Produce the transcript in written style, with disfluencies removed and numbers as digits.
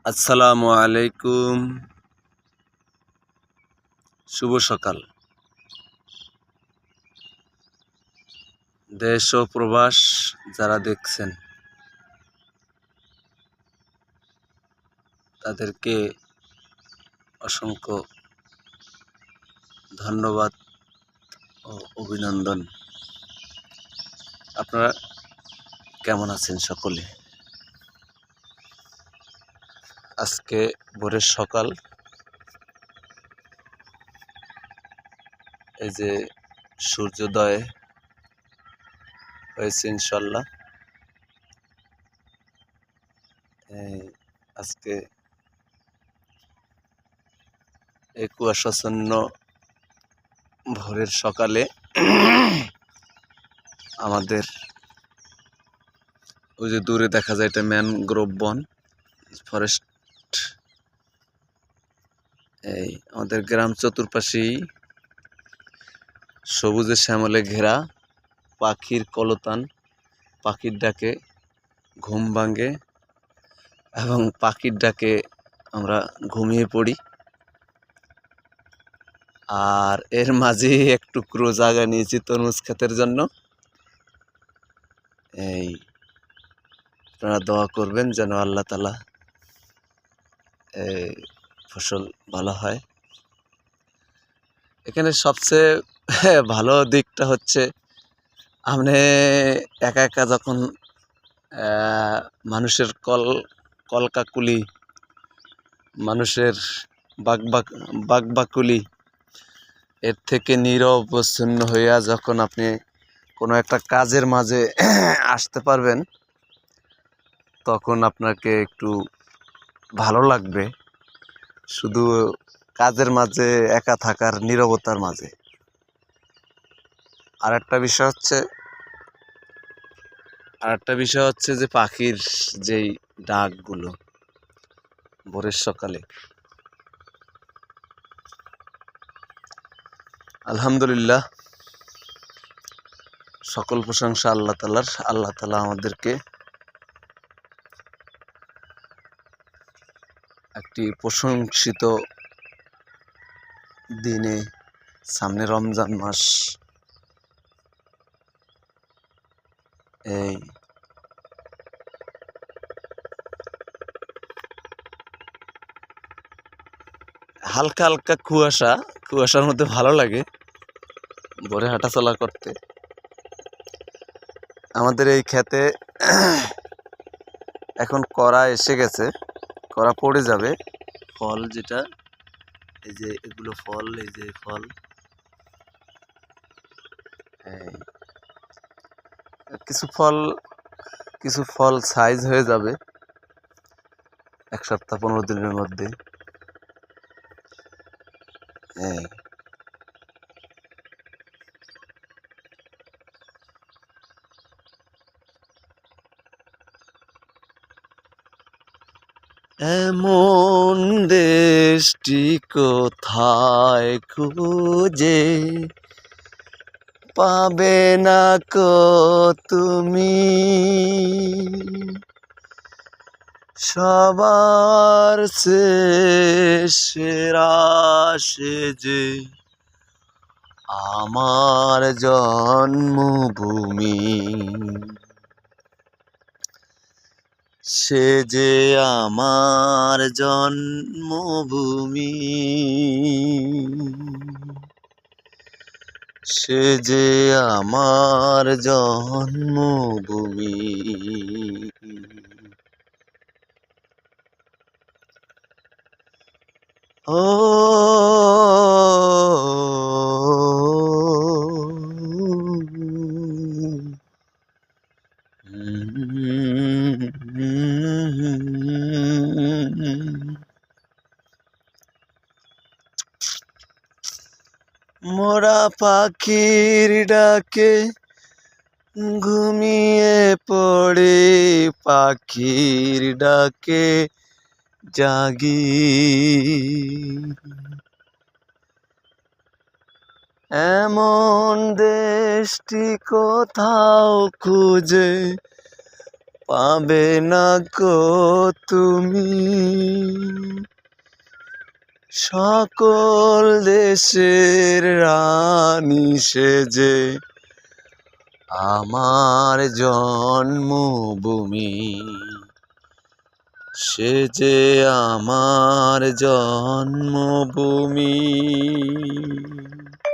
আসসালামু আলাইকুম। শুভ সকাল। দেশ ও প্রবাস যারা দেখছেন তাদেরকে অসংখ্য ধন্যবাদ ও অভিনন্দন। আপনারা কেমন আছেন সকলে? আজকে ভোরের সকাল, এই যে সূর্যোদয় হয়েছে ইনশাল্লাহ। আজকে এই কুয়াশাচ্ছন্ন ভোরের সকালে আমাদের ওই যে দূরে দেখা যায় এটা ম্যানগ্রোভ বন, ফরেস্ট। এই আমাদের গ্রাম চতুর্পাশেই সবুজে শ্যামলে ঘেরা, পাখির কলতান, পাখির ডাকে ঘুম ভাঙে এবং পাখির ডাকে আমরা ঘুমিয়ে পড়ি। আর এর মাঝে এক টুকরো জায়গা নিয়েছি তরমুজ ক্ষেতের জন্য। এই আপনারা দোয়া করবেন যেন আল্লাহ তাআলা এই ফসল ভালো হয়। এখানে সবচেয়ে ভালো দিকটা হচ্ছে আপনি একা একা যখন মানুষের কলকাকুলি, মানুষের বাকবাকুলি এর থেকে নিরবচ্ছিন্ন হইয়া যখন আপনি কোনো একটা কাজের মাঝে আসতে পারবেন, তখন আপনাকে একটু ভালো লাগবে। শুধু কাজের মাঝে একা থাকার নীরবতার মাঝে। আর একটা বিষয় হচ্ছে যে পাখির যেই ডাকগুলো ভোরের সকালে, আলহামদুলিল্লাহ, সকল প্রশংসা আল্লাহ তাআলার। আল্লাহ তাআলা আমাদেরকে একটি প্রশংসিত দিনে, সামনে রমজান মাস, এই হালকা হালকা কুয়াশার মধ্যে ভালো লাগে ভোরে হাঁটাচলা করতে। আমাদের এই ক্ষেতে এখন করা এসে গেছে, করা পড়ে যাবে। ফল যেটা, এই যে এগুলো ফল, এই যে ফল, কিছু ফল সাইজ হয়ে যাবে 1 সপ্তাহ 15 দিনের মধ্যে। এমন দেশটি কোথায় খুঁজে পাবে না কো তুমি, সবার সেরা যে আমার জন্মভূমি, সে যে আমার জন্মভূমি, সে যে আমার জন্মভূমি। ও মোরা পাখির ডাকে ঘুমিয়ে পড়ে, পাখির ডাকে জাগি। এমন দেশটি কোথাও খুঁজে পাবে না কো তুমি সকল দেশের রানী সেজে আমার জন্মভূমি সে যে আমার জন্মভূমি।